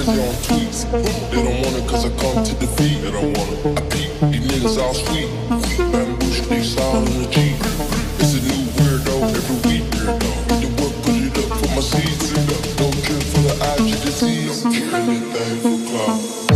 crazy on tweets. They don't want it cause I come to defeat. They don't want it. I peep, these niggas all sweet. Bamboo sticks all in the Jeep. It's a new weirdo every week. Weirdo. The work put it up for my seeds. Don't care for the eye to disease. I'm killing anything for clout.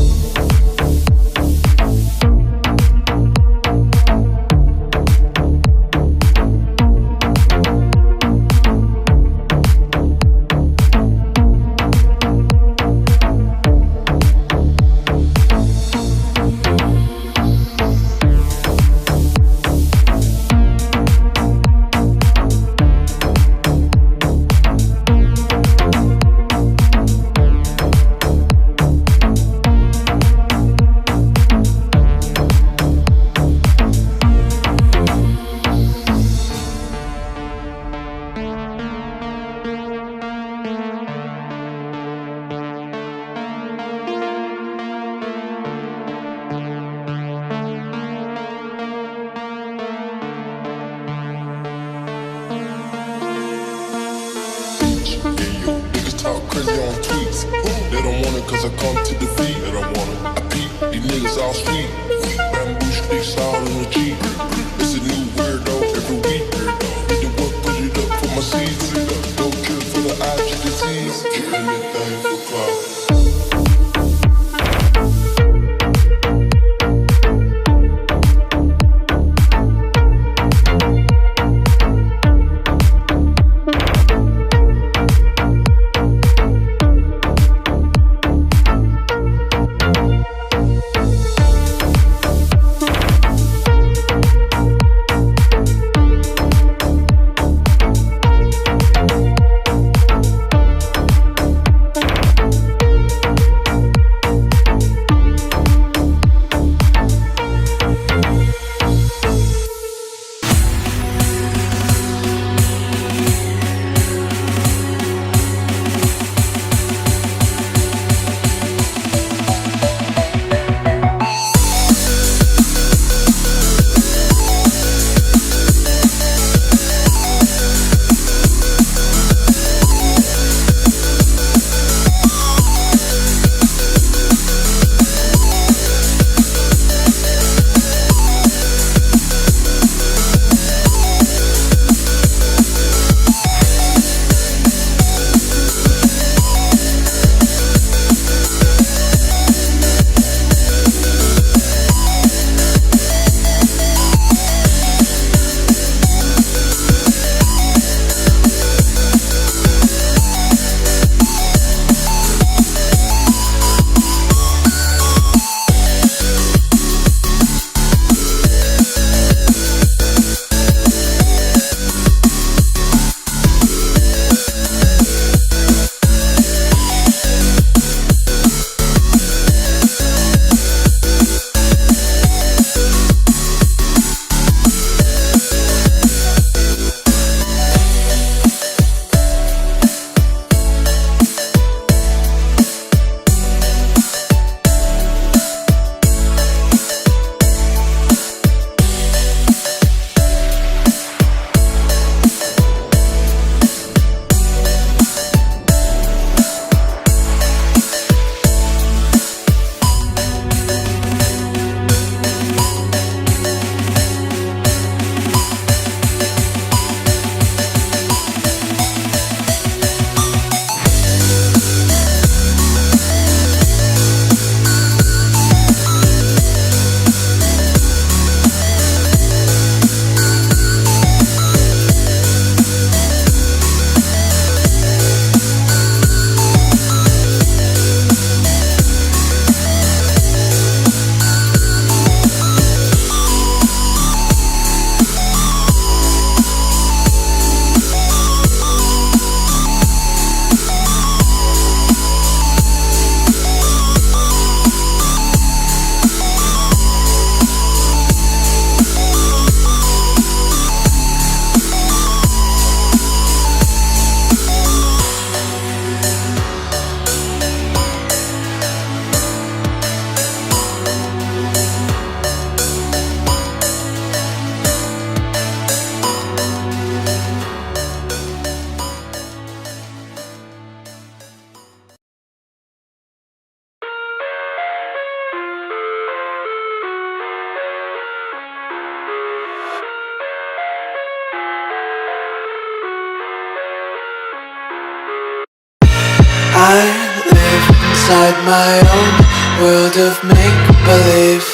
inside my own world of make-believe.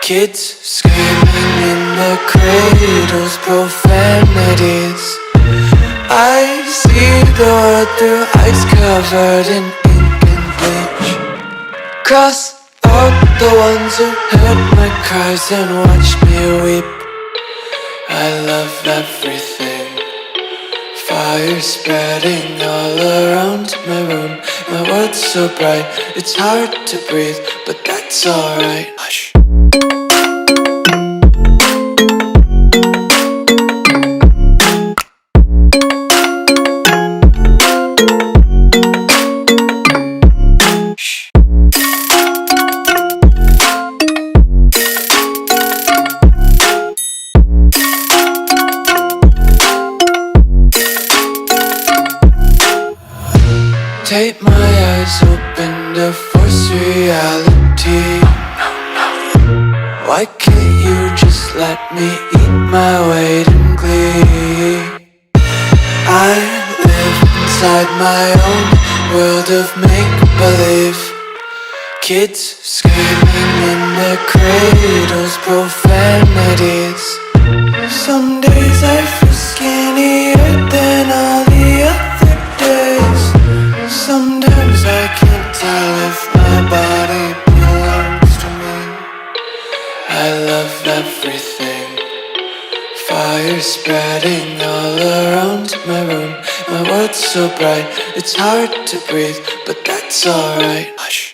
Kids screaming in their cradles, profanities. I see the world through eyes covered in ink and bleach. Cross out the ones who heard my cries and watched me weep. I love everything. Fire spreading all around my room. My world's so bright, it's hard to breathe, but that's alright. Hush. Tape my eyes open to force reality. Why can't you just let me eat my weight in glee? I live inside my own world of make-believe. Kids screaming in their cradles, profanities. Some days I feel skinnier than all the other days. Sometimes I can't tell if my body belongs to me. I love everything. Fire spreading all around my room. My world's so bright, it's hard to breathe, but that's alright. Hush.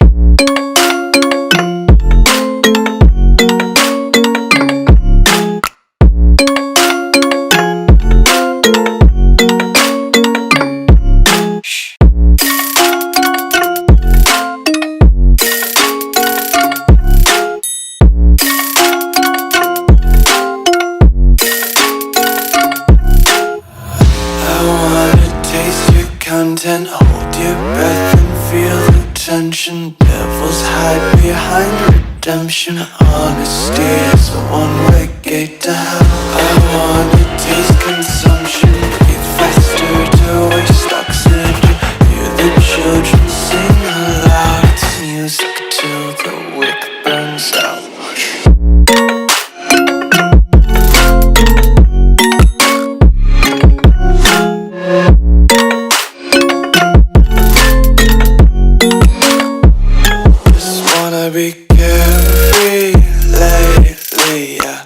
Content, hold your breath and feel the tension. Devils hide behind redemption. Honesty is a one-way gate to hell. I wanna taste consumption. Breathe faster to waste oxygen. Hear the children sing aloud. It's music till the wick burns out. Be carefree lately, yeah.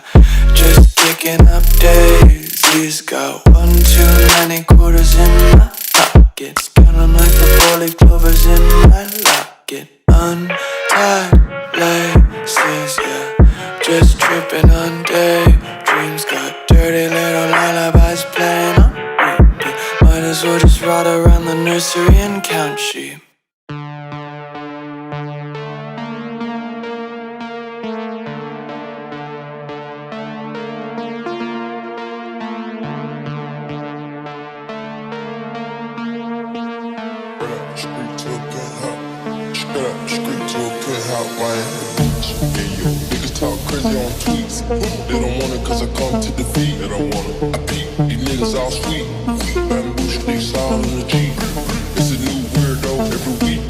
Just picking up daisies. Got one too many quarters in my pockets. Count 'em like the 4-leaf clovers in my locket. Untied laces, yeah. Just tripping on daydreams. Got dirty little lullabies playing on repeat. Might as well just ride around the nursery and count sheep. Straight to a penthouse, straight to a penthouse, Miami Beach. Yeah, yo, niggas talk crazy on tweets. They don't want it cause I come to defeat. They don't want it, I peep, these niggas all sweet. Bamboo sticks all in the Jeep. It's a new weirdo every week.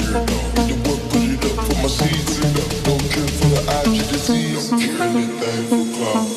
Need to work, put it up, put my seeds in up. No care for the eyes you can see. I'm killing anything for clout.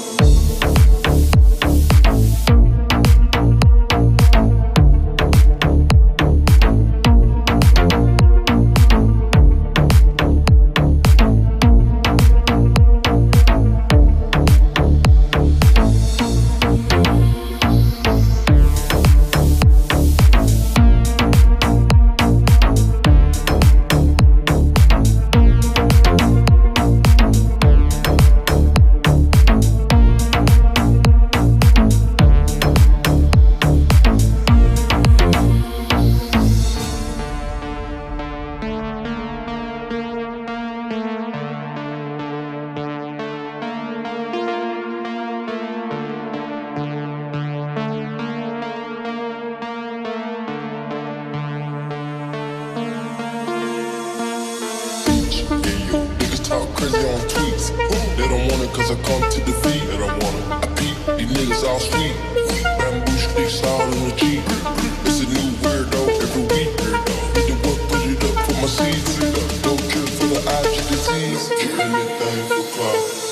crazy on tweets. They don't want it cause I come to defeat. They don't want it, I peep, these niggas all sweet. Bamboo sticks all in the Jeep. It's a new weirdo every week. Need to work, put it up for my seeds. anything for clout.